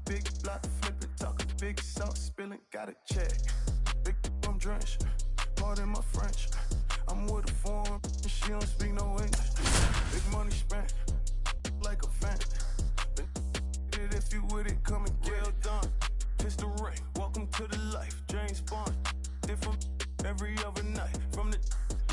Big block flipping, talking big sauce spilling, got a check. Big I'm drenched, pardon my French. I'm with a foreign, and she don't speak no English. Big money spent, like a fan. If you with it, come and get it done. Pistol ring, welcome to the life. James Bond, different every other night. From the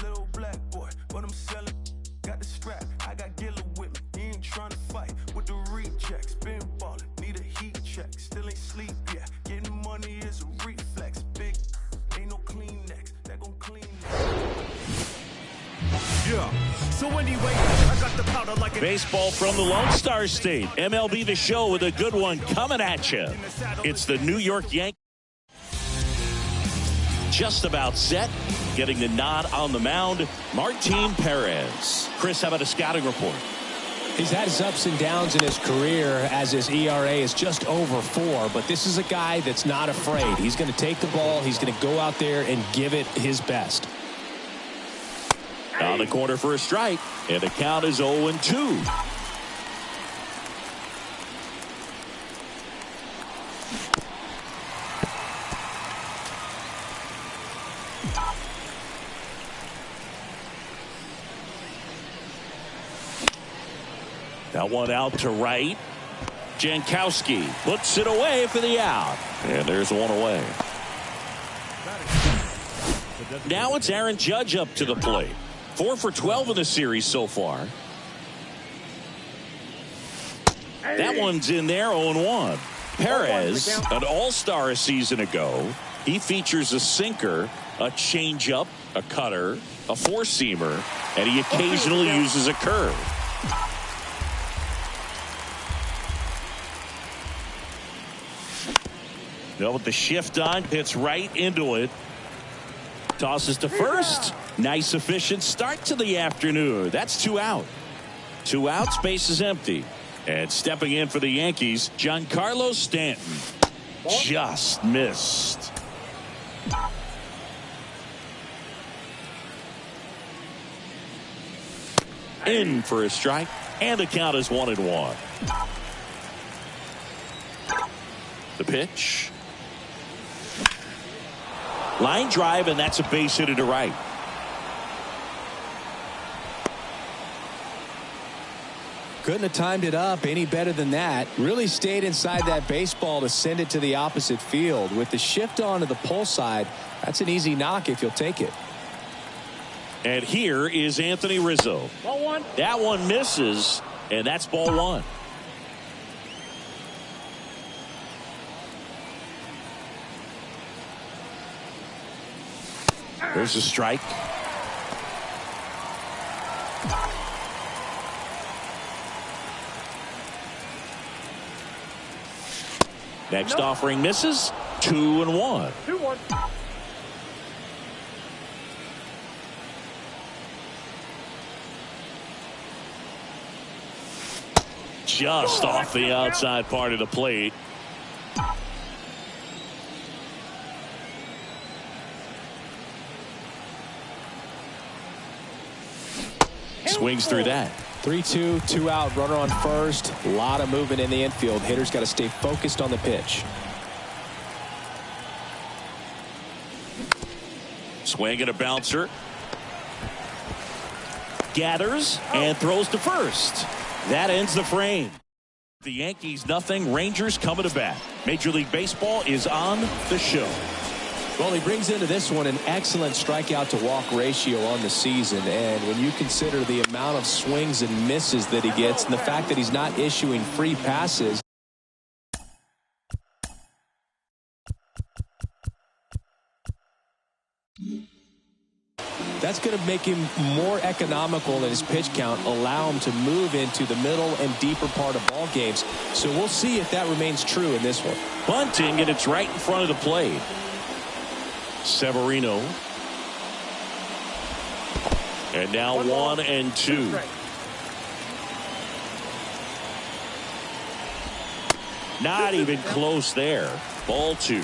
little black boy, but I'm selling. Got the strap, I got Gilla with me. He ain't trying to fight with the rechecks. Been ballin', need a heat check. Still ain't sleep yet. Getting money is a reflex. Big, ain't no Kleenex. That gon' clean that. Yeah. So anyway, I got the powder like baseball from the Lone Star State. MLB The Show with a good one coming at you. It's the New York Yankees. Just about set. Getting the nod on the mound, Martin Perez. Chris, how about a scouting report? He's had his ups and downs in his career as his ERA is just over 4, but this is a guy that's not afraid. He's going to take the ball. He's going to go out there and give it his best. On the corner for a strike, and the count is 0-2. That one out to right. Jankowski puts it away for the out. And there's one away. Now it's Aaron Judge up to the plate. 4 for 12 in the series so far. That one's in there, 0-1. Perez, an all-star a season ago. He features a sinker, a changeup, a cutter, a four-seamer, and he occasionally uses a curve. Now with the shift on, hits right into it. Tosses to first. Nice efficient start to the afternoon. That's 2 out. 2 outs, base is empty. And stepping in for the Yankees, Giancarlo Stanton. Just missed. In for a strike, and the count is 1-1. The pitch. Line drive, and that's a base hit to right. Couldn't have timed it up any better than that. Really stayed inside that baseball to send it to the opposite field. With the shift on to the pull side, that's an easy knock if you'll take it. And here is Anthony Rizzo. Ball 1. That one misses, and that's ball 1. There's a strike. Next offering misses. 2-1. 2-1. Just off the outside part of the plate. Swings through that. 3-2, 2 out, runner on first. A lot of movement in the infield. Hitter's got to stay focused on the pitch. Swing and a bouncer. Gathers and throws to first. That ends the frame. The Yankees nothing. Rangers coming to bat. Major League Baseball is on the show. Well, he brings into this one an excellent strikeout to walk ratio on the season. And when you consider the amount of swings and misses that he gets and the fact that he's not issuing free passes, that's going to make him more economical in his pitch count, allow him to move into the middle and deeper part of ball games. So we'll see if that remains true in this one. Bunting, and it's right in front of the plate. Severino. And now 1-2. Not even close there. Ball 2.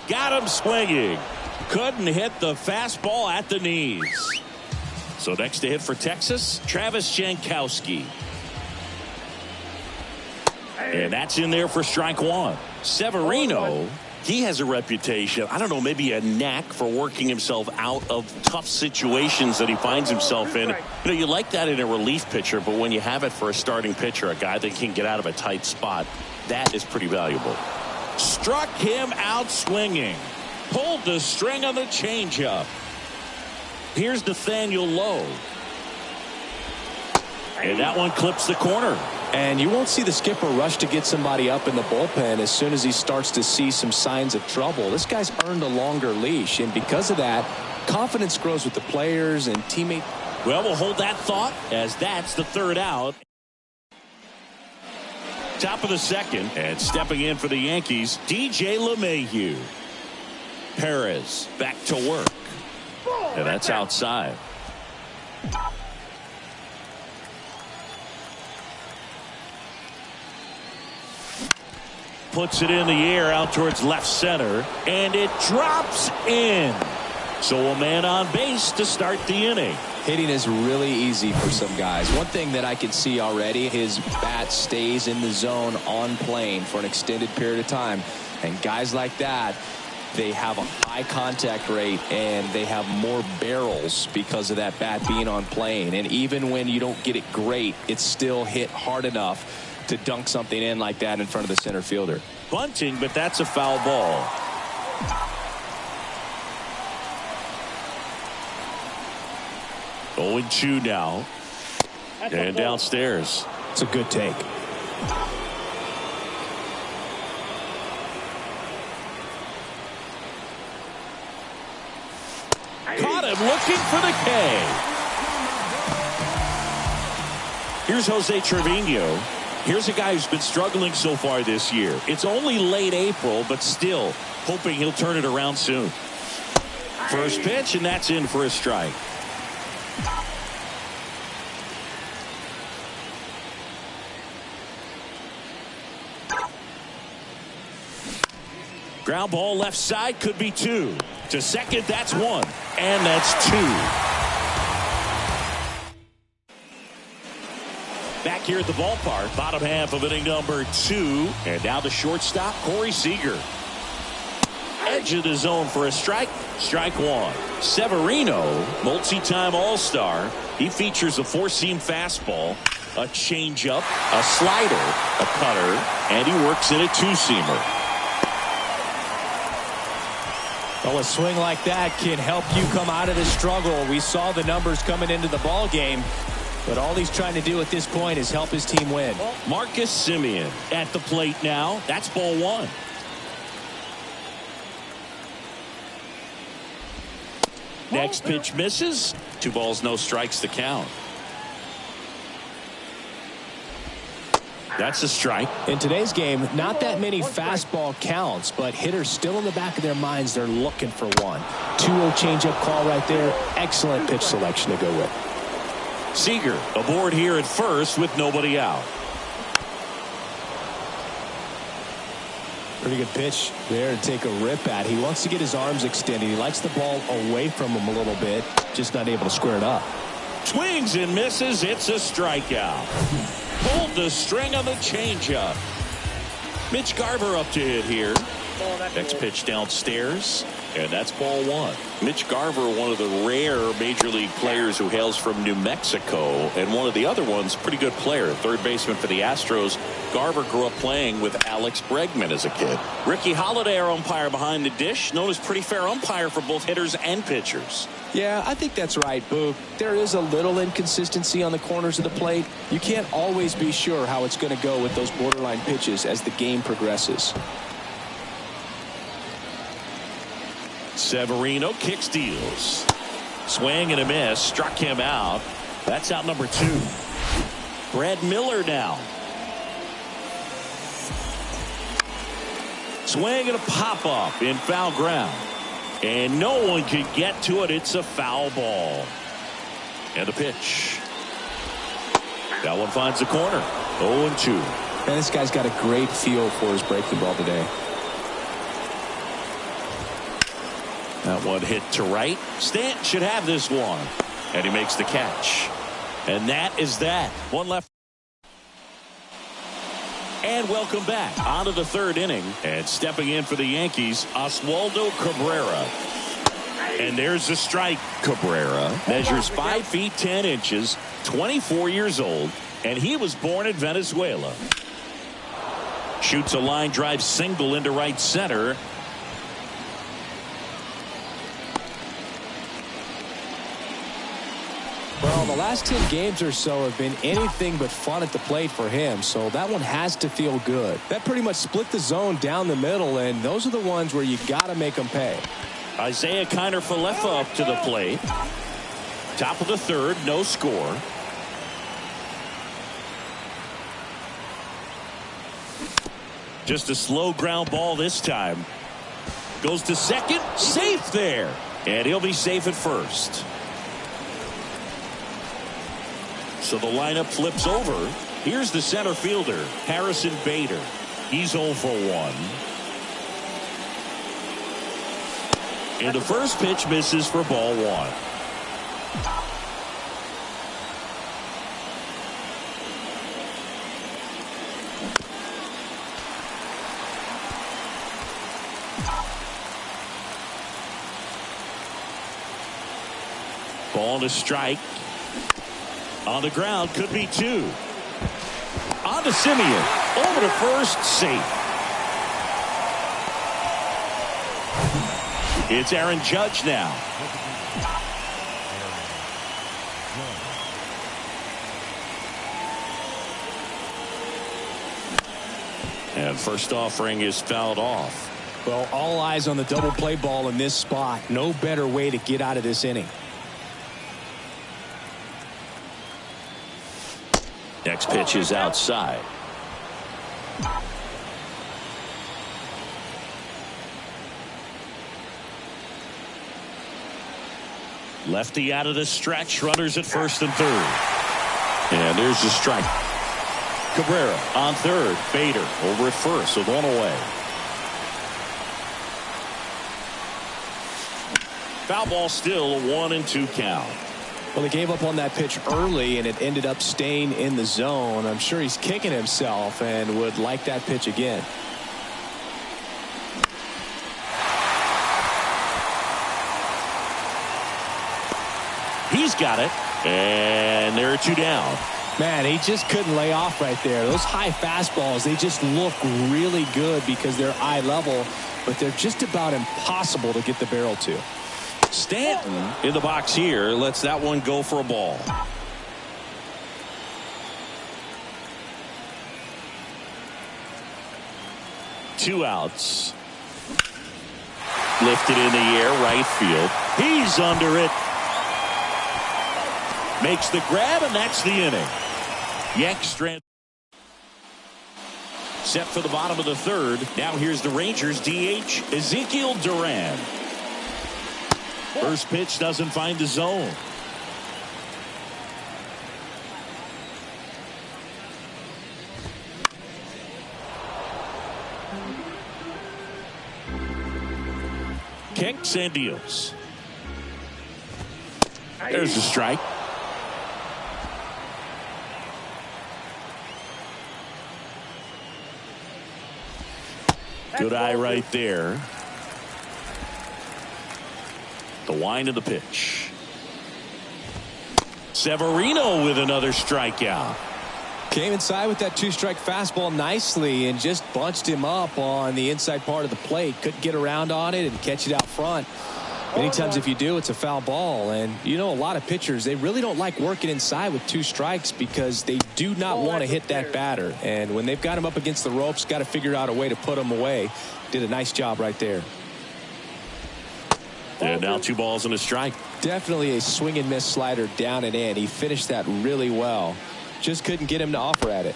Got him swinging. Couldn't hit the fastball at the knees. So So next to hit for Texas, Travis Jankowski. And that's in there for strike one. Severino, he has a reputation, I don't know, maybe a knack for working himself out of tough situations that he finds himself in. You know, you like that in a relief pitcher, but when you have it for a starting pitcher, a guy that can get out of a tight spot, that is pretty valuable. Struck him out swinging. Pulled the string on the changeup. Here's Nathaniel Lowe. And that one clips the corner. And you won't see the skipper rush to get somebody up in the bullpen as soon as he starts to see some signs of trouble. This guy's earned a longer leash, and because of that, confidence grows with the players and teammates. Well, we'll hold that thought as that's the third out. Top of the second, and stepping in for the Yankees, DJ LeMahieu. Perez back to work. And that's outside. Puts it in the air out towards left center, and it drops in. So a man on base to start the inning. Hitting is really easy for some guys. One thing that I can see already, his bat stays in the zone on plane for an extended period of time. And guys like that, they have a high contact rate and they have more barrels because of that bat being on plane. And even when you don't get it great, it's still hit hard enough to dunk something in like that in front of the center fielder. Bunting, but that's a foul ball. Oh, 0-2 now. And downstairs. It's a good take. Caught him looking for the K. Here's Jose Trevino. Here's a guy who's been struggling so far this year. It's only late April, but still hoping he'll turn it around soon. First pitch, and that's in for a strike. Ground ball left side, could be two. To second, that's one. And that's two. Back here at the ballpark, bottom half of inning number 2. And now the shortstop, Corey Seager. Edge of the zone for a strike. Strike one. Severino, multi-time All-Star. He features a four-seam fastball, a changeup, a slider, a cutter, and he works in a two-seamer. Well, a swing like that can help you come out of the struggle. We saw the numbers coming into the ball game, but all he's trying to do at this point is help his team win. Marcus Semien at the plate now. That's ball one. Next pitch misses. 2 balls, no strikes to count. That's a strike. In today's game, not that many fastball counts, but hitters still in the back of their minds, they're looking for one. 2-0 changeup call right there. Excellent pitch selection to go with. Seager aboard here at first with nobody out. Pretty good pitch there to take a rip at. He wants to get his arms extended. He likes the ball away from him a little bit, just not able to square it up. Swings and misses. It's a strikeout. Pulled the string on the changeup. Mitch Garver up to hit here. Next pitch downstairs, and that's ball one. Mitch Garver, one of the rare major league players who hails from New Mexico, and one of the other ones, pretty good player, third baseman for the Astros. Garver grew up playing with Alex Bregman as a kid. Ricky Holiday, our umpire behind the dish, known as pretty fair umpire for both hitters and pitchers. Yeah, I think that's right, Boog. There is a little inconsistency on the corners of the plate. You can't always be sure how it's going to go with those borderline pitches as the game progresses. Severino kick steals. Swing and a miss. Struck him out. That's out number 2. Brad Miller now. Swing and a pop-up in foul ground. And no one can get to it. It's a foul ball. And a pitch. That one finds the corner. 0-2. Man, this guy's got a great feel for his breaking ball today. That one hit to right. Stanton should have this one. And he makes the catch. And that is that. One left. And welcome back. On to the third inning. And stepping in for the Yankees, Oswaldo Cabrera. And there's the strike. Cabrera measures 5 feet 10 inches, 24 years old, and he was born in Venezuela. Shoots a line drive single into right center. Well, the last 10 games or so have been anything but fun at the plate for him, so that one has to feel good. That pretty much split the zone down the middle, and those are the ones where you got to make them pay. Isaiah Kiner-Falefa up to the plate. Top of the third, no score. Just a slow ground ball this time. Goes to second, safe there. And he'll be safe at first. So the lineup flips over. Here's the center fielder, Harrison Bader. He's 0 for 1. And the first pitch misses for ball 1. Ball to strike. On the ground, could be 2. On to Simeon. Over to first, safe. It's Aaron Judge now. And first offering is fouled off. Well, all eyes on the double play ball in this spot. No better way to get out of this inning. Next pitch is outside. Lefty out of the stretch. Runners at first and third. And there's the strike. Cabrera on third. Bader over at first with one away. Foul ball still, a 1-2 count. Well, he gave up on that pitch early, and it ended up staying in the zone. I'm sure he's kicking himself and would like that pitch again. He's got it. And there are 2 down. Man, he just couldn't lay off right there. Those high fastballs, they just look really good because they're eye level, but they're just about impossible to get the barrel to. Stanton in the box here lets that one go for a ball. Two outs. Lifted in the air, right field. He's under it. Makes the grab, and that's the inning. Yanks strand. Set for the bottom of the third. Now here's the Rangers DH, Ezekiel Duran. First pitch doesn't find the zone. Kicks and deals. There's the strike. Good eye right there. The wind of the pitch. Severino with another strikeout. Came inside with that 2-strike fastball nicely and just bunched him up on the inside part of the plate. Couldn't get around on it and catch it out front. Many times if you do, it's a foul ball. And you know, a lot of pitchers, they really don't like working inside with 2 strikes because they do not want to hit that batter. And when they've got him up against the ropes, got to figure out a way to put him away. Did a nice job right there. And now 2 balls and a strike. Definitely a swing and miss slider down and in. He finished that really well. Just couldn't get him to offer at it.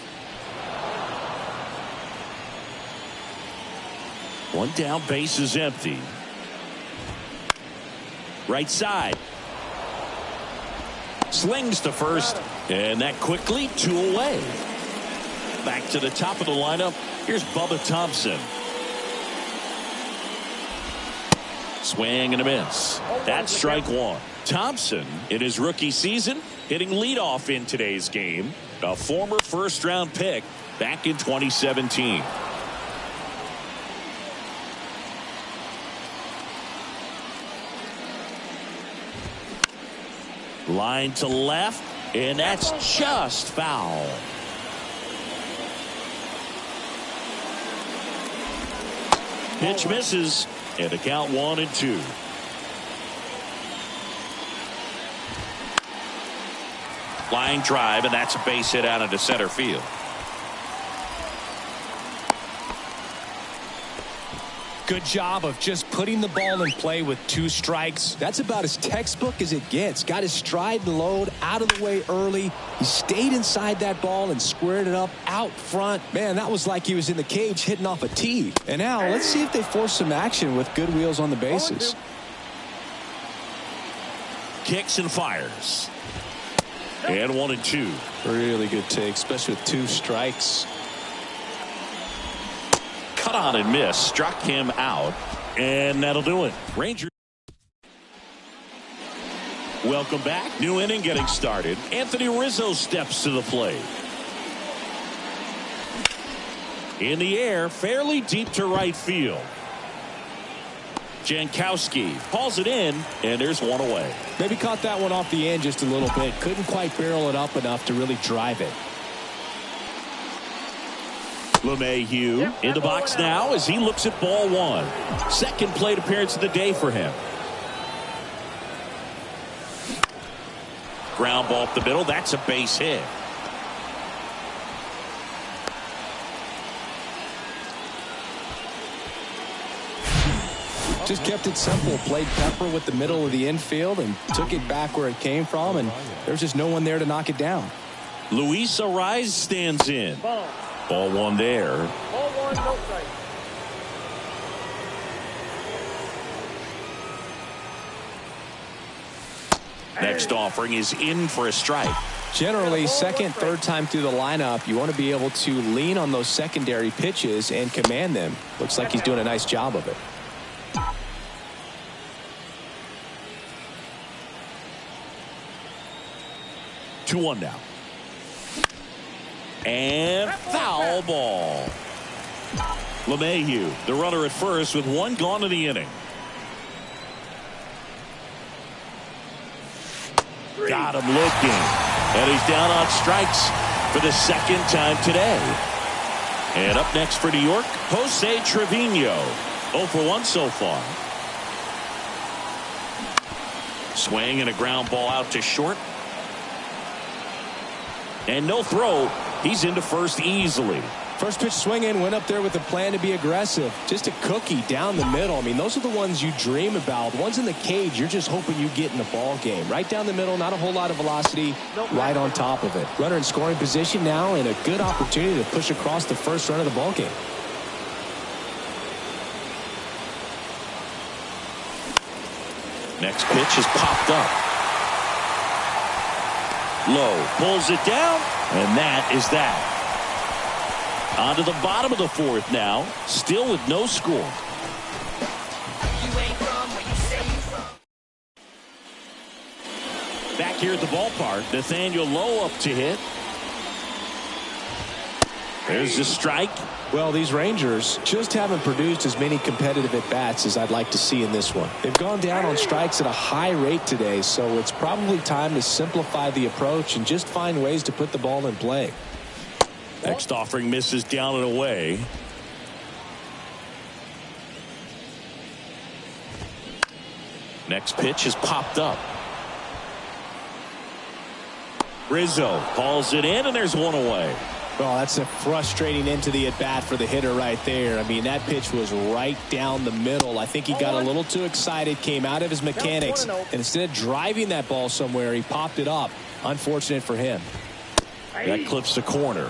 1 down, base is empty. Right side. Slings to first. And that quickly 2 away. Back to the top of the lineup. Here's Bubba Thompson. Swing and a miss. That's strike 1. Thompson, in his rookie season, hitting leadoff in today's game. A former first-round pick back in 2017. Line to left, and that's just foul. Pitch misses, and the count 1-2. Line drive, and that's a base hit out into center field. Good job of just putting the ball in play with 2 strikes. That's about as textbook as it gets. Got his stride and load out of the way early. He stayed inside that ball and squared it up out front. Man, that was like he was in the cage hitting off a tee. And now let's see if they force some action with good wheels on the bases. Kicks and fires. And 1-2. Really good take, especially with 2 strikes. Cut on and miss, struck him out, and that'll do it. Rangers. Welcome back. New inning getting started. Anthony Rizzo steps to the plate. In the air, fairly deep to right field. Jankowski hauls it in, and there's one away. Maybe caught that one off the end just a little bit. Couldn't quite barrel it up enough to really drive it. LeMahieu in the box now as he looks at ball 1. Second plate appearance of the day for him. Ground ball up the middle. That's a base hit. Just kept it simple. Played pepper with the middle of the infield and took it back where it came from, and there's just no one there to knock it down. Luis Ariz stands in. Ball 1 there. Ball 1, no strike. Next offering is in for a strike. Generally, second, third time through the lineup, you want to be able to lean on those secondary pitches and command them. Looks like he's doing a nice job of it. 2-1 now. And foul ball. LeMahieu, the runner at first with 1 gone in the inning. Got him looking. And he's down on strikes for the second time today. And up next for New York, Jose Trevino. 0 for 1 so far. Swing and a ground ball out to short. And no throw. He's into first easily. First pitch swinging, went up there with a plan to be aggressive. Just a cookie down the middle. I mean, those are the ones you dream about. The ones in the cage, you're just hoping you get in the ball game. Right down the middle, not a whole lot of velocity, right on top of it. Runner in scoring position now, and a good opportunity to push across the first run of the ball game. Next pitch is popped up. Low pulls it down, and that is that. On to the bottom of the 4th now, still with no score. Back here at the ballpark, Nathaniel Lowe up to hit. There's the strike. Well, these Rangers just haven't produced as many competitive at-bats as I'd like to see in this one. They've gone down on strikes at a high rate today, so it's probably time to simplify the approach and just find ways to put the ball in play. Next offering misses down and away. Next pitch is popped up. Rizzo calls it in, and there's one away. Oh, that's a frustrating end to the at-bat for the hitter right there. I mean, that pitch was right down the middle. I think he got a little too excited, came out of his mechanics, and instead of driving that ball somewhere, he popped it up. Unfortunate for him. That clips the corner.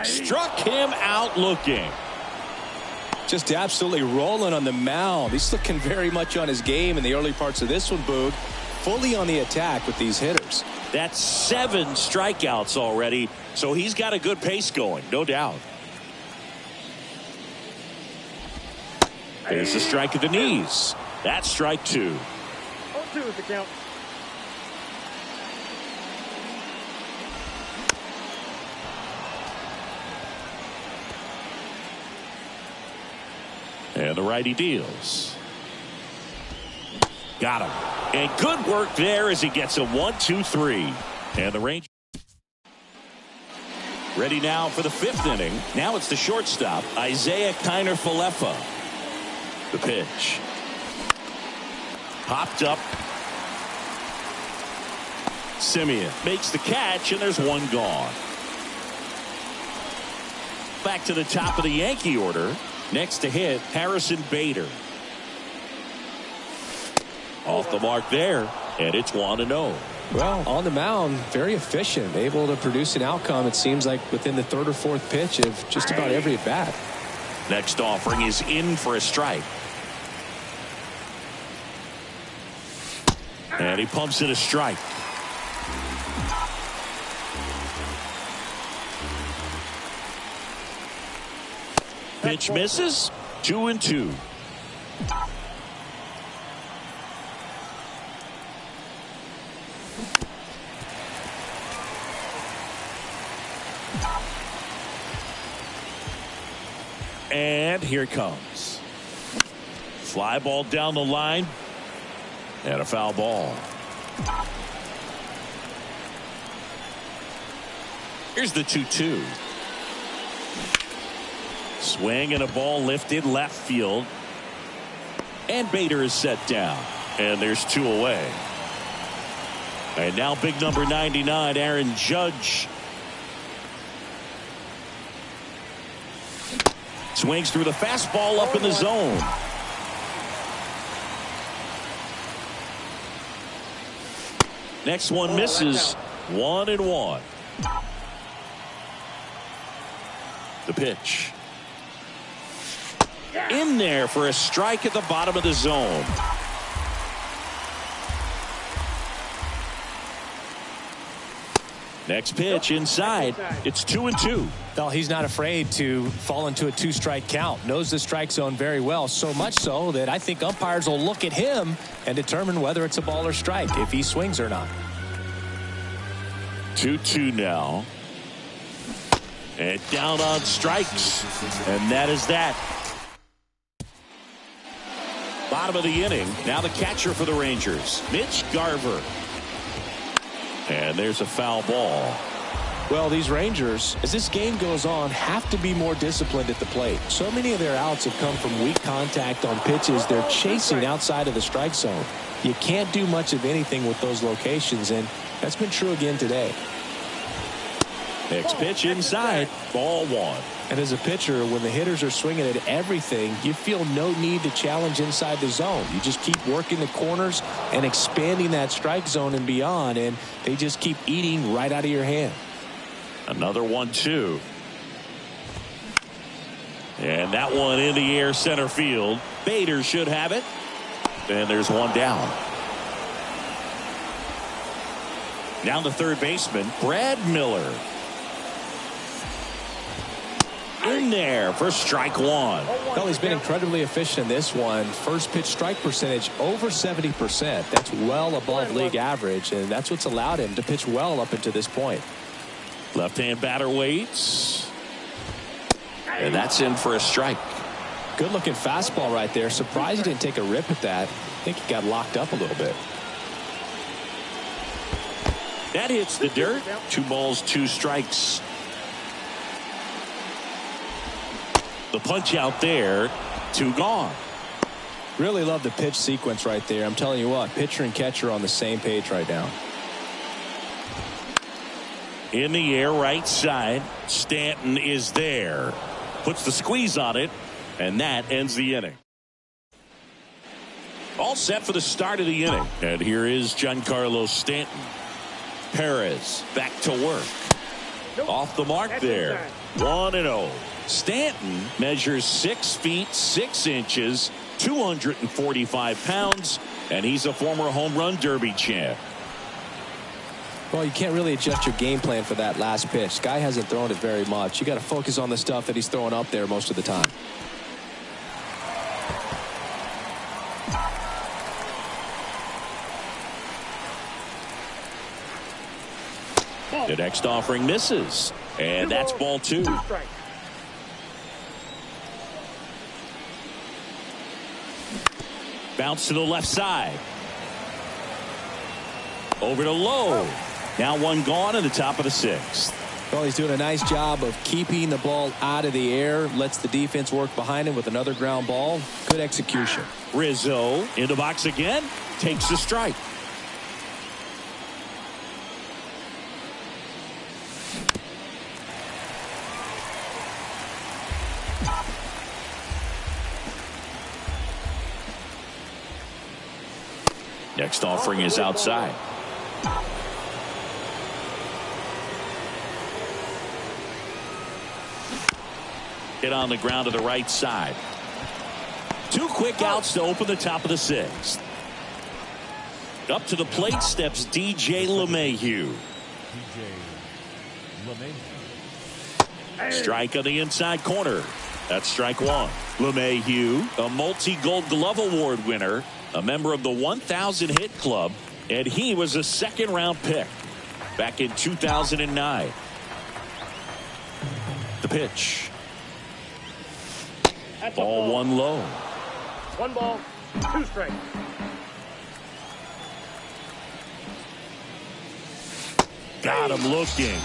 Struck him out looking. Just absolutely rolling on the mound. He's looking very much on his game in the early parts of this one, Boog. fully on the attack with these hitters. That's 7 strikeouts already, so he's got a good pace going, no doubt. There's a strike at the knees. That's strike 2. 0-2 is the count. And the righty deals. Got him. And good work there as he gets a 1-2-3. And the Rangers ready now for the 5th inning. Now it's the shortstop, Isaiah Kiner-Falefa. The pitch. Popped up. Simeon makes the catch, and there's one gone. Back to the top of the Yankee order. Next to hit, Harrison Bader. Off the mark there, and it's 1-0. Well, on the mound, very efficient, able to produce an outcome, it seems like, within the 3rd or 4th pitch of just about every at bat. Next offering is in for a strike. And he pumps in a strike. Pitch misses. 2-2. And here it comes. Fly ball down the line. And a foul ball. Here's the 2-2. Swing and a ball lifted left field. And Bader is set down. And there's 2 away. And now big number 99, Aaron Judge. Swings through the fastball up in the zone. Next one misses. 1-1. The pitch. In there for a strike at the bottom of the zone. Next pitch inside. It's 2-2. Well, he's not afraid to fall into a 2-strike count. Knows the strike zone very well, so much so that I think umpires will look at him and determine whether it's a ball or strike, if he swings or not. 2-2 now. And down on strikes. And that is that. Bottom of the inning. Now the catcher for the Rangers, Mitch Garver. And there's a foul ball. Well, these Rangers, as this game goes on, have to be more disciplined at the plate. So many of their outs have come from weak contact on pitches they're chasing outside of the strike zone. You can't do much of anything with those locations, and that's been true again today. Next pitch inside. Ball 1. And as a pitcher, when the hitters are swinging at everything, you feel no need to challenge inside the zone. You just keep working the corners and expanding that strike zone and beyond, and they just keep eating right out of your hand. Another 1-2. And that one in the air center field. Bader should have it. And there's one down. Down the third baseman, Brad Miller. In there for strike 1. Well, he's been incredibly efficient in this one. First pitch strike percentage over 70%. That's well above league average, and that's what's allowed him to pitch well up until this point. Left-hand batter waits. And that's in for a strike. Good looking fastball right there. Surprised he didn't take a rip at that. I think he got locked up a little bit. That hits the dirt. 2 balls, 2 strikes. The punch out there. 2 gone. Really love the pitch sequence right there. I'm telling you what, pitcher and catcher are on the same page right now. In the air right side. Stanton is there. Puts the squeeze on it. And that ends the inning. All set for the start of the inning. And here is Giancarlo Stanton. Perez back to work. Off the mark there. 1-0. Stanton measures 6 feet 6 inches, 245 pounds, And he's a former home run derby champ. Well, you can't really adjust your game plan for that last pitch. Guy hasn't thrown it very much. You got to focus on the stuff that he's throwing up there most of the time. The next offering misses. And that's ball 2. Bounce to the left side. Over to Lowe. Now one gone in the top of the 6th. Well, he's doing a nice job of keeping the ball out of the air. Lets the defense work behind him with another ground ball. Good execution. Rizzo in the box again. Takes the strike. Next offering is outside. Hit on the ground to the right side. 2 quick outs to open the top of the 6th. Up to the plate steps DJ LeMahieu. Strike on the inside corner. That's strike 1. LeMahieu, a multi-Gold Glove Award winner, a member of the 1,000 hit club, and he was a 2nd-round pick back in 2009. The pitch. Ball 1 low. 1 ball, 2 strikes. Got him looking.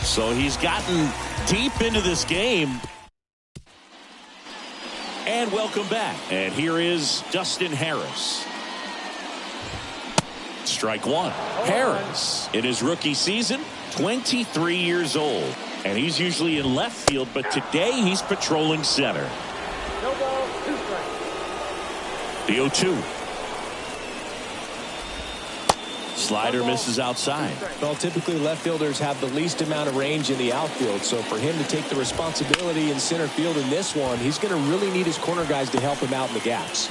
So he's gotten deep into this game. And welcome back. And here is Dustin Harris. Strike 1. Harris, in his rookie season, 23 years old. And he's usually in left field, but today he's patrolling center. No ball, 2 strikes. The 0-2. Slider misses outside. Well, typically left fielders have the least amount of range in the outfield, so for him to take the responsibility in center field in this one, he's going to really need his corner guys to help him out in the gaps.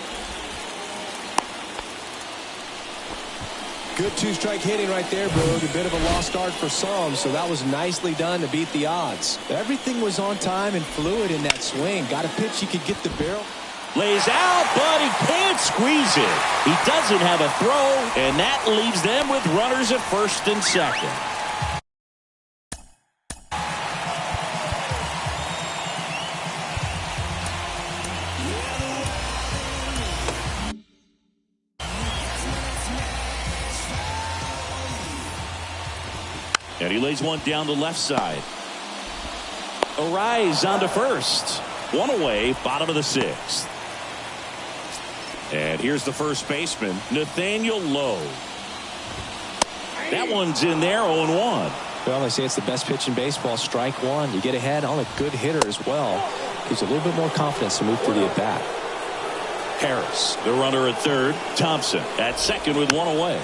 Good 2-strike hitting right there, Boog. A bit of a lost start for some, so that was nicely done to beat the odds. Everything was on time and fluid in that swing. Got a pitch he could get the barrel. Lays out, but he can't squeeze it. He doesn't have a throw, and that leaves them with runners at first and second. And he lays one down the left side. Arise on to first. 1 away, bottom of the 6th. And here's the first baseman, Nathaniel Lowe. That one's in there, 0-1. Well, they say it's the best pitch in baseball, strike 1. You get ahead on a good hitter as well. Gives you a little bit more confidence to move through the at-bat. Harris, the runner at third. Thompson at second with 1 away.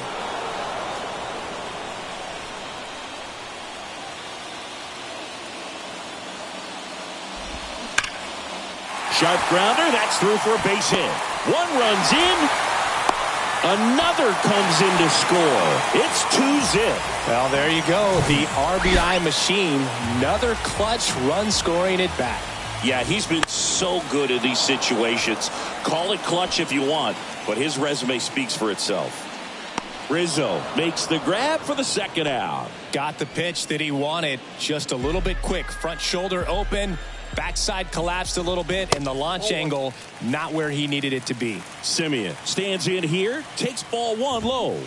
Sharp grounder, that's through for a base hit. 1 runs in. Another comes in to score. It's 2-zip. Well, there you go. The RBI machine. Another clutch run scoring at bat. Yeah, he's been so good in these situations. Call it clutch if you want, but his resume speaks for itself. Rizzo makes the grab for the 2nd out. Got the pitch that he wanted. Just a little bit quick. Front shoulder open. Backside collapsed a little bit, and the launch angle not where he needed it to be. Simeon stands in here, takes ball 1 low.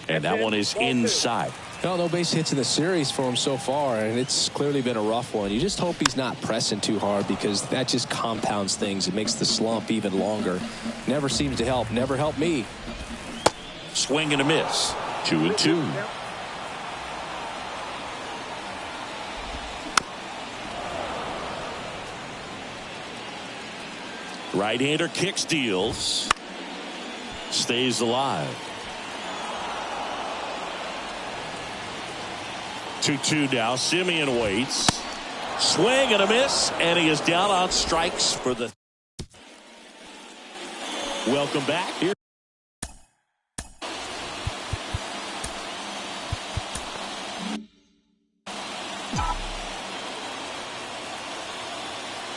And that one is inside. Well, no base hits in the series for him so far, and it's clearly been a rough one. You just hope he's not pressing too hard, because that just compounds things. It makes the slump even longer. Never seems to help. Never helped me. Swing and a miss. 2-2. Right-hander kicks, deals. Stays alive. 2-2 now. Simeon waits. Swing and a miss, and he is down on strikes for the. Welcome back. Here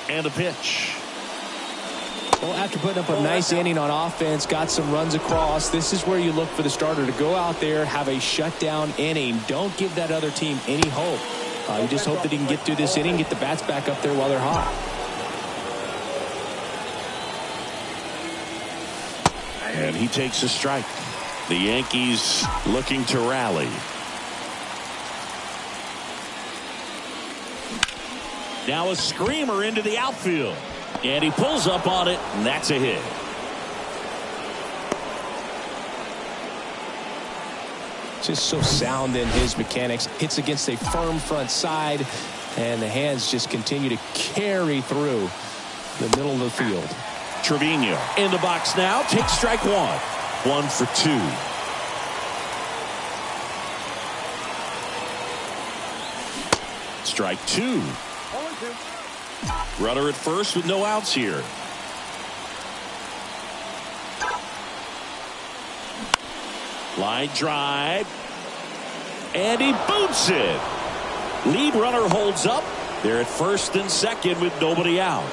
And a pitch. Well, after putting up a nice inning on offense, got some runs across, this is where you look for the starter to go out there, have a shutdown inning. Don't give that other team any hope. You just hope that he can get through this inning, get the bats back up there while they're hot. And he takes a strike. The Yankees looking to rally. Now a screamer into the outfield. And he pulls up on it, and that's a hit. Just so sound in his mechanics. Hits against a firm front side, and the hands just continue to carry through the middle of the field. Trevino in the box now. Takes strike one. 1 for 2. Strike 2. Runner at first with no outs here. Line drive. And he boots it. Lead runner holds up. They're at first and second with nobody out.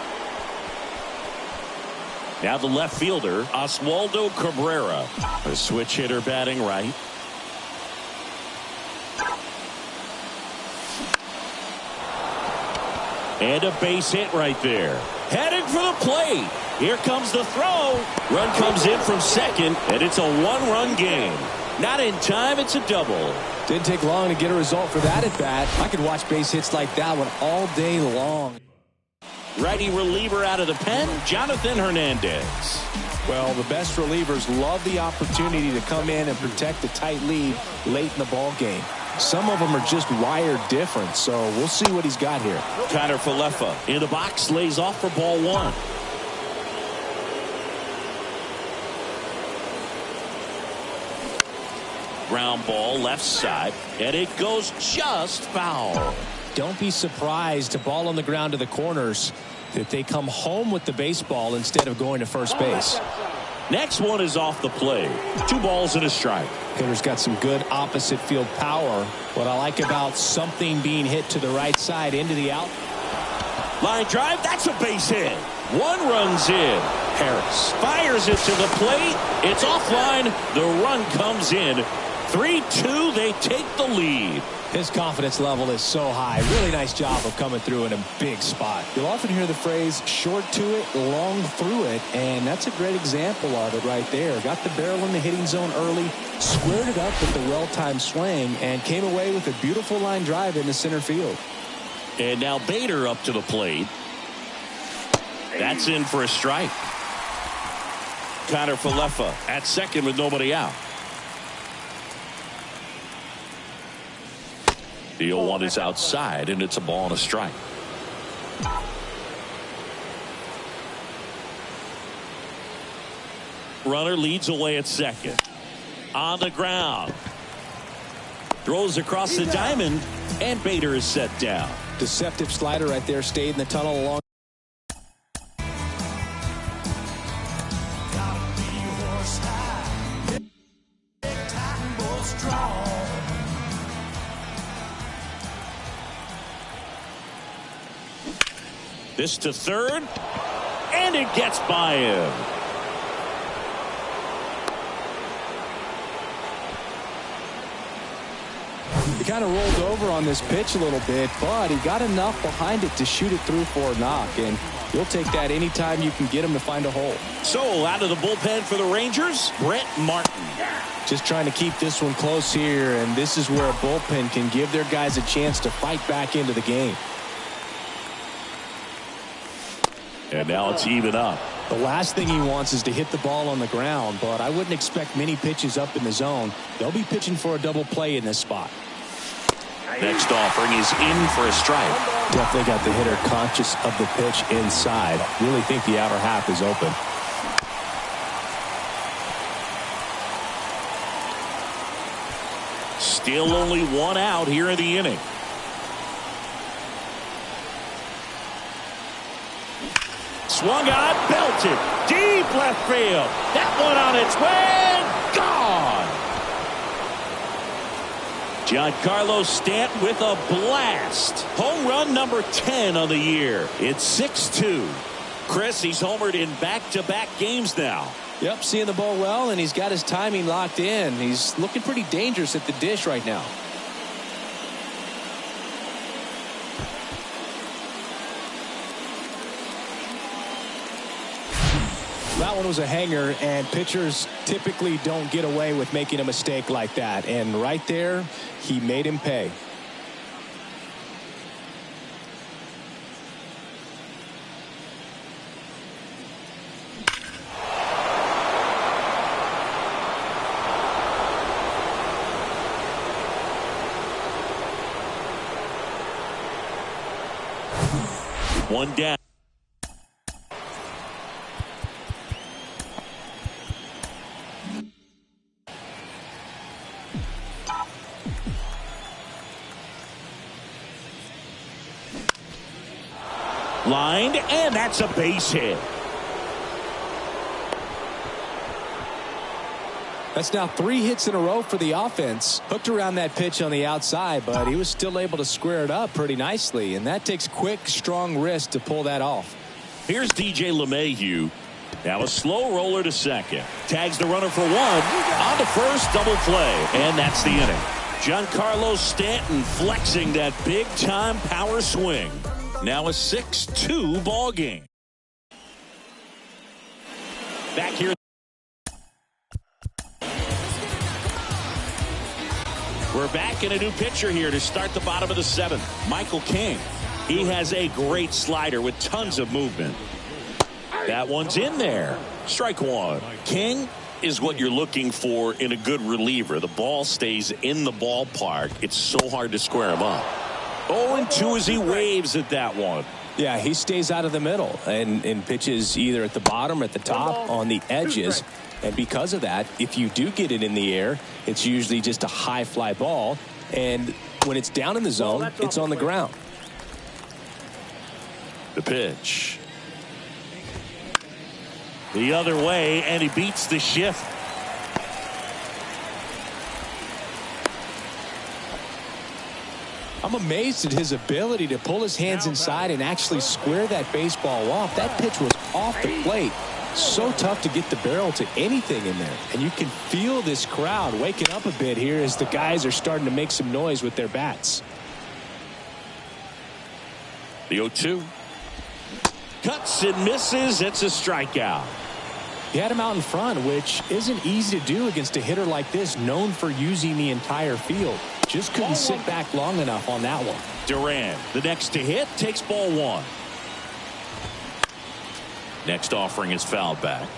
Now the left fielder, Oswaldo Cabrera. A switch hitter batting right. And a base hit right there. Heading for the plate. Here comes the throw. Run comes in from second, and it's a one-run game. Not in time, it's a double. Didn't take long to get a result for that at bat. I could watch base hits like that one all day long. Righty reliever out of the pen, Jonathan Hernandez. Well, the best relievers love the opportunity to come in and protect a tight lead late in the ball game. Some of them are just wired different, so we'll see what he's got here. Connor Falefa in the box, lays off for ball one. Ground ball left side, and it goes just foul. Don't be surprised, a ball on the ground to the corners, that they come home with the baseball instead of going to first base. Next one is off the plate. 2 balls and a strike. Hitter's got some good opposite field power. What I like about something being hit to the right side into the out. Line drive, that's a base hit. 1 runs in. Harris fires it to the plate. It's offline. The run comes in. 3-2, they take the lead. His confidence level is so high. Really nice job of coming through in a big spot. You'll often hear the phrase short to it, long through it, and that's a great example of it right there. Got the barrel in the hitting zone early, squared it up with the well-timed swing, and came away with a beautiful line drive into center field. And now Bader up to the plate. That's in for a strike. Connor Falefa at second with nobody out. The 0-1 is outside, and it's a ball and a strike. Runner leads away at second. On the ground. Throws across the diamond, and Bader is set down. Deceptive slider right there. Stayed in the tunnel along. This to third, and it gets by him. He kind of rolled over on this pitch a little bit, but he got enough behind it to shoot it through for a knock, and you'll take that anytime you can get him to find a hole. So out of the bullpen for the Rangers, Brett Martin. Just trying to keep this one close here, and this is where a bullpen can give their guys a chance to fight back into the game. And now it's even up. The last thing he wants is to hit the ball on the ground, but I wouldn't expect many pitches up in the zone. They'll be pitching for a double play in this spot. Next offering is in for a strike. Definitely got the hitter conscious of the pitch inside. Really think the outer half is open. Still only 1 out here in the inning. Swung on, belted, deep left field. That one on its way, gone. Giancarlo Stanton with a blast. Home run number 10 on the year. It's 6-2. Chris, he's homered in back-to-back games now. Yep, seeing the ball well, and he's got his timing locked in. He's looking pretty dangerous at the dish right now. That one was a hanger, and pitchers typically don't get away with making a mistake like that. And right there, he made him pay. One down. Lined, and that's a base hit. That's now 3 hits in a row for the offense. Hooked around that pitch on the outside, but he was still able to square it up pretty nicely, and that takes quick, strong wrist to pull that off. Here's DJ LeMahieu. Now a slow roller to second. Tags the runner for 1. On to first, double play, and that's the inning. Giancarlo Stanton flexing that big-time power swing. Now a 6-2 ball game. Back here. We're back in a new pitcher here to start the bottom of the 7th. Michael King. He has a great slider with tons of movement. That one's in there. Strike 1. King is what you're looking for in a good reliever. The ball stays in the ballpark. It's so hard to square him up. 0-2 as he waves at that one. Yeah, he stays out of the middle and pitches either at the bottom or at the top on the edges. And because of that, if you do get it in the air, it's usually just a high fly ball. And when it's down in the zone, it's on the ground. The pitch. The other way, and he beats the shift. I'm amazed at his ability to pull his hands inside and actually square that baseball off. That pitch was off the plate. So tough to get the barrel to anything in there. And you can feel this crowd waking up a bit here as the guys are starting to make some noise with their bats. The 0-2. Cuts and misses. It's a strikeout. He had him out in front, which isn't easy to do against a hitter like this, known for using the entire field. Just couldn't sit back long enough on that one. Duran, the next to hit, takes ball 1. Next offering is fouled back.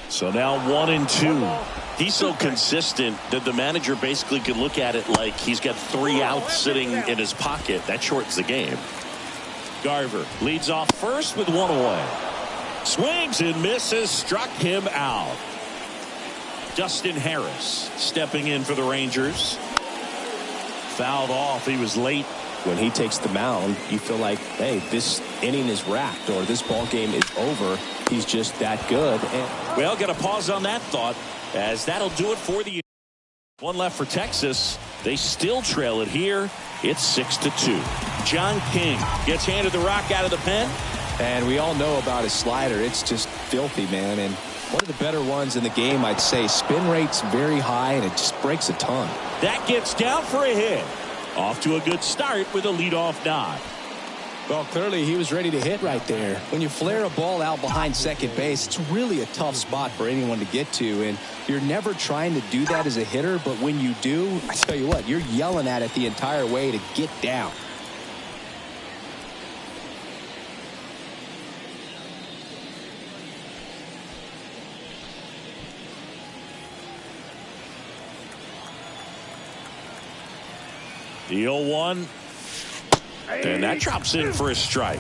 So now 1-2. He's so consistent that the manager basically could look at it like he's got 3 outs sitting in his pocket. That shortens the game. Garver leads off first with 1 away. Swings and misses, struck him out. Dustin Harris stepping in for the Rangers. Fouled off. He was late. When he takes the mound, you feel like, hey, this inning is wrapped or this ball game is over. He's just that good. And well, got to pause on that thought, as that'll do it for the 1 left for Texas. They still trail it here. It's 6-2. John King gets handed the rock out of the pen. And we all know about his slider. It's just filthy, man. And one of the better ones in the game, I'd say. Spin rate's very high, and it just breaks a ton. That gets down for a hit. Off to a good start with a leadoff nod. Well, clearly he was ready to hit right there. When you flare a ball out behind second base, it's really a tough spot for anyone to get to. And you're never trying to do that as a hitter. But when you do, I tell you what, you're yelling at it the entire way to get down. The 0-1. And that drops in for a strike.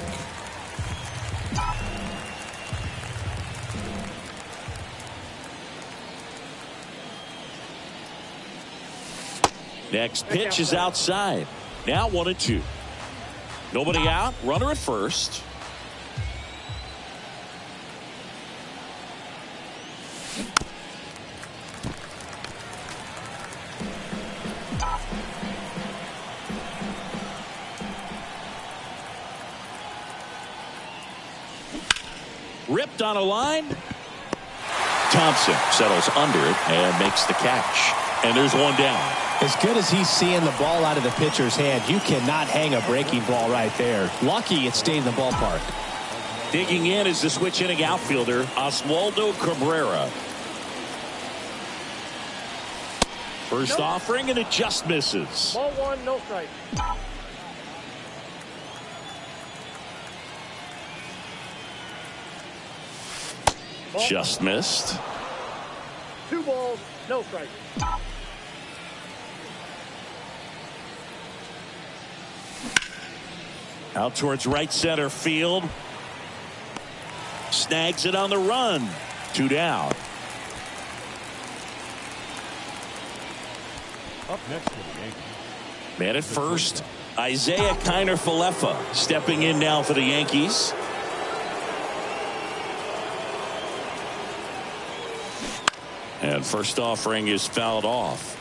Next pitch is outside. Now 1-2. Nobody out. Runner at first. Ripped on a line. Thompson settles under it and makes the catch. And there's one down. As good as he's seeing the ball out of the pitcher's hand, you cannot hang a breaking ball right there. Lucky it stayed in the ballpark. Digging in is the switch inning outfielder, Oswaldo Cabrera. First offering, and it just misses. Ball one, no strike. Just missed. 2 balls, no strike. Out towards right center field. Snags it on the run. 2 down. Up next for the Yankees. Man at first, Isaiah Kiner-Falefa stepping in now for the Yankees. And first offering is fouled off.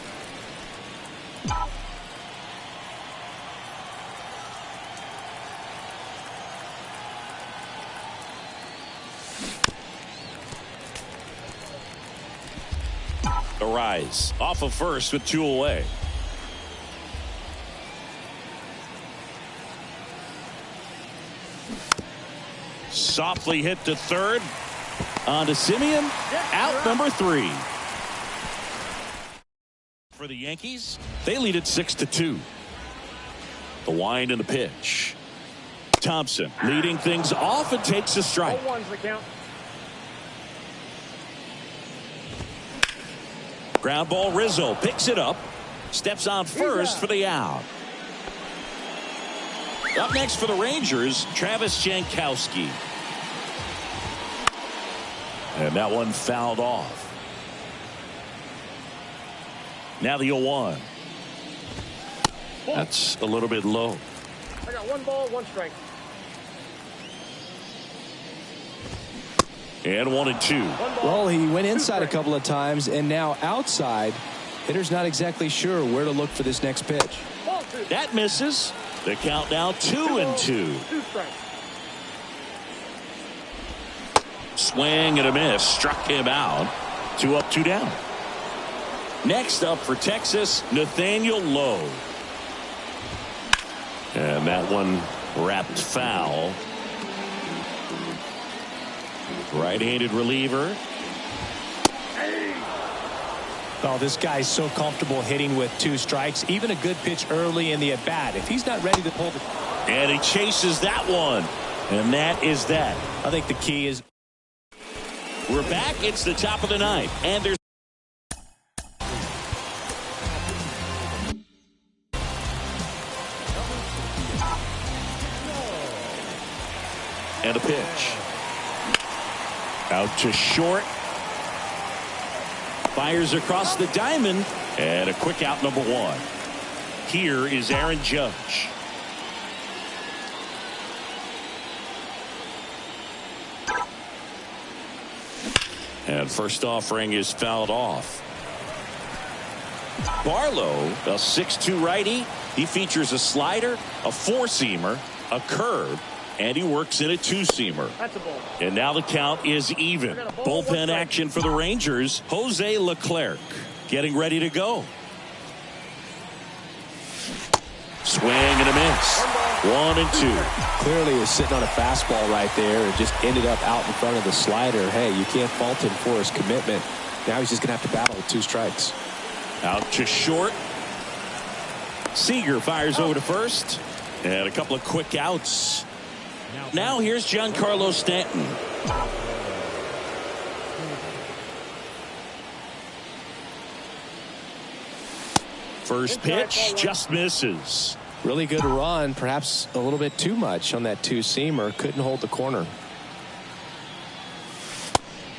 The rise off of first with 2 away. Softly hit to third. On to Simeon. Out number 3. For the Yankees, they lead it 6-2. The wind and the pitch. Thompson leading things off and takes a strike. 0-1's the count. Ground ball. Rizzo picks it up. Steps on first for the out. Up next for the Rangers, Travis Jankowski. And that one fouled off. Now the 0-1. That's a little bit low. I got 1 ball, 1 strike. And 1-2. Well, he went inside a couple of times, and now outside. Hitter's not exactly sure where to look for this next pitch. Ball 2. That misses. The count now 2-2. 2 strikes. Swing and a miss. Struck him out. 2 up, 2 down. Next up for Texas, Nathaniel Lowe. And that one wrapped foul. Right-handed reliever. Oh, this guy's so comfortable hitting with 2 strikes. Even a good pitch early in the at-bat. If he's not ready to pull the... And he chases that one. And that is that. I think the key is... We're back. It's the top of the 9th. And there's... And a pitch. Out to short. Fires across the diamond. And a quick out, number 1. Here is Aaron Judge. And first offering is fouled off. Barlow, a 6'2 righty. He features a slider, a 4-seamer, a curve, and he works in a 2-seamer. That's a ball. And now the count is even. Bullpen action for the Rangers. Jose Leclerc getting ready to go. Swing and a miss. 1-2. Clearly is sitting on a fastball right there and just ended up out in front of the slider. Hey, you can't fault him for his commitment. Now he's just going to have to battle with 2 strikes. Out to short. Seager fires over to first. And a couple of quick outs. Now here's Giancarlo Stanton. First pitch just misses. Really good run, perhaps a little bit too much on that 2-seamer. Couldn't hold the corner.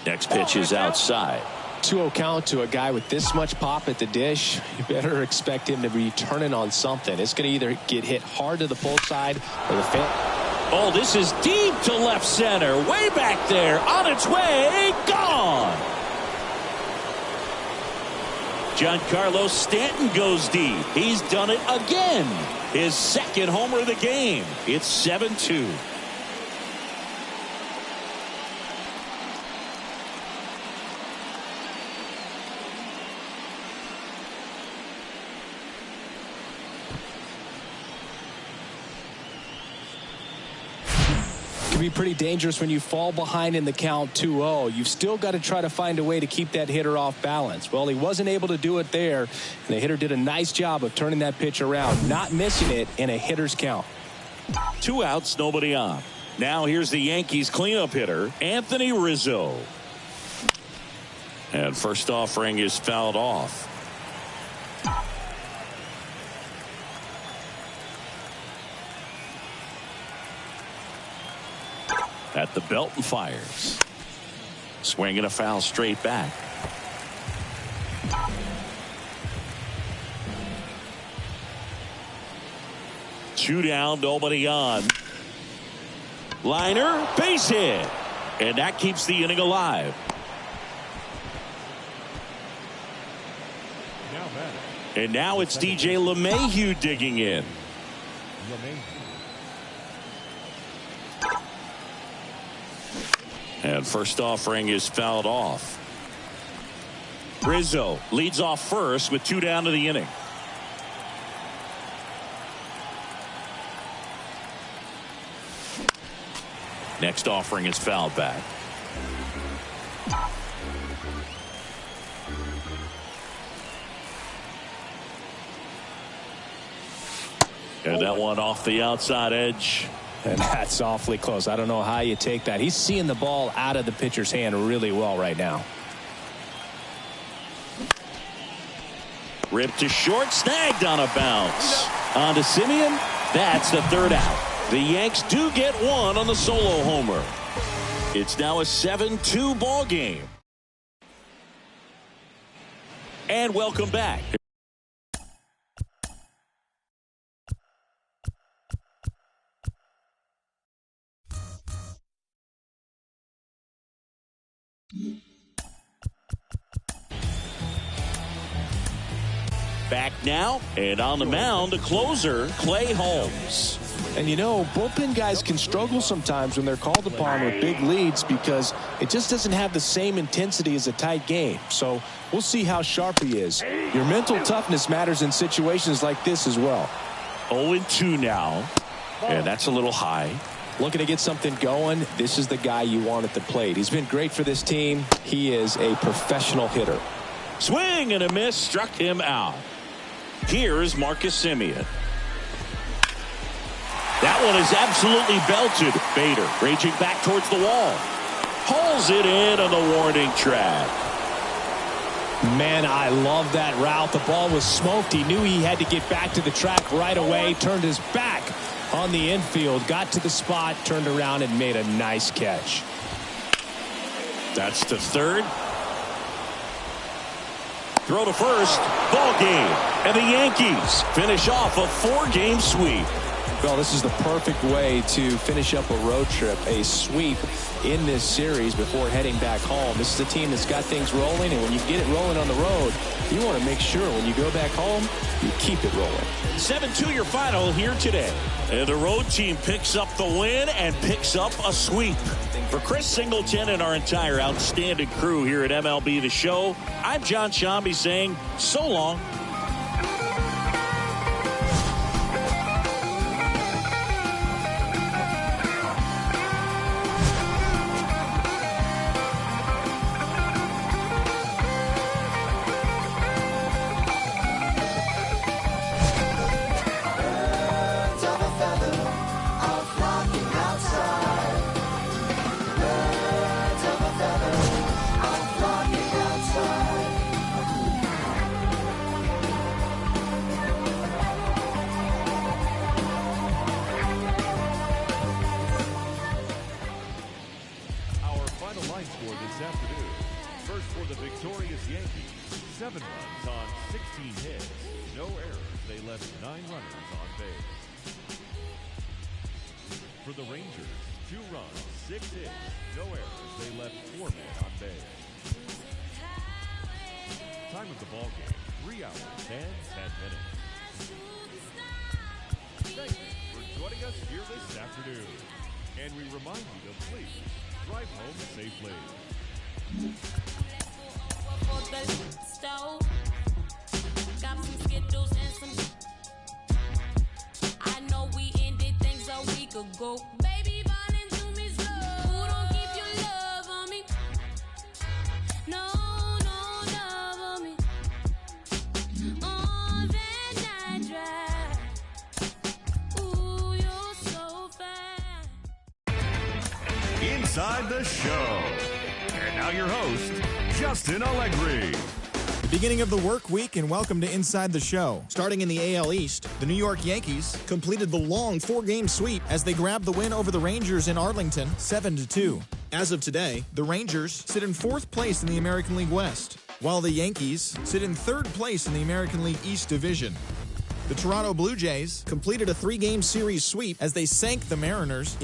Next pitch is outside. 2-0 count to a guy with this much pop at the dish. You better expect him to be turning on something. It's going to either get hit hard to the pull side or the fan. Oh, this is deep to left center. Way back there. On its way. Gone. Giancarlo Stanton goes deep. He's done it again. His 2nd homer of the game. It's 7-2. can be pretty dangerous when you fall behind in the count 2-0. You've still got to try to find a way to keep that hitter off balance. Well, he wasn't able to do it there, and the hitter did a nice job of turning that pitch around, not missing it in a hitter's count. 2 outs, nobody on. Now here's the Yankees cleanup hitter, Anthony Rizzo. And first offering is fouled off. At the belt and fires. Swinging a foul straight back. Two down, nobody on. Liner, base hit. And that keeps the inning alive. And now it's DJ LeMahieu digging in. And first offering is fouled off. Rizzo leads off first with 2 down to the inning. Next offering is fouled back. And that one off the outside edge. And that's awfully close. I don't know how you take that. He's seeing the ball out of the pitcher's hand really well right now. Ripped to short, snagged on a bounce. On to Simeon. That's the third out. The Yanks do get one on the solo homer. It's now a 7-2 ball game. And welcome back. Back now, and on the mound, the closer, Clay Holmes. And you know, bullpen guys can struggle sometimes when they're called upon with big leads because it just doesn't have the same intensity as a tight game. So we'll see how sharp he is. Your mental toughness matters in situations like this as well. 0-2 now, and that's a little high. Looking to get something going. This is the guy you want at the plate. He's been great for this team. He is a professional hitter. Swing and a miss, struck him out. Here's Marcus Simeon. That one is absolutely belted. Bader raging back towards the wall. Pulls it in on the warning track. Man, I love that route. The ball was smoked. He knew he had to get back to the track right away. Turned his back on the infield. Got to the spot, turned around, and made a nice catch. That's to third. Throw to first. Ball game. And the Yankees finish off a 4-game sweep. Well, this is the perfect way to finish up a road trip, a sweep in this series before heading back home. This is a team that's got things rolling, and when you get it rolling on the road, you want to make sure when you go back home, you keep it rolling. 7-2 your final here today. And the road team picks up the win and picks up a sweep. For Chris Singleton and our entire outstanding crew here at MLB The Show, I'm John Shambi saying so long. For this afternoon, first for the victorious Yankees, 7 runs on 16 hits, no errors. They left 9 runners on base. For the Rangers, 2 runs, 6 hits, no errors. They left 4 men on base. Time of the ball game, 3 hours and 10 minutes. Thank you for joining us here this afternoon. And we remind you to please drive home safely. I know we ended things a week ago. Baby, ball into me. Inside the Show. And now your host, Justin Allegri. Beginning of the work week, and welcome to Inside the Show. Starting in the AL East, the New York Yankees completed the long 4-game sweep as they grabbed the win over the Rangers in Arlington 7-2. As of today, the Rangers sit in 4th place in the American League West, while the Yankees sit in 3rd place in the American League East Division. The Toronto Blue Jays completed a 3-game series sweep as they sank the Mariners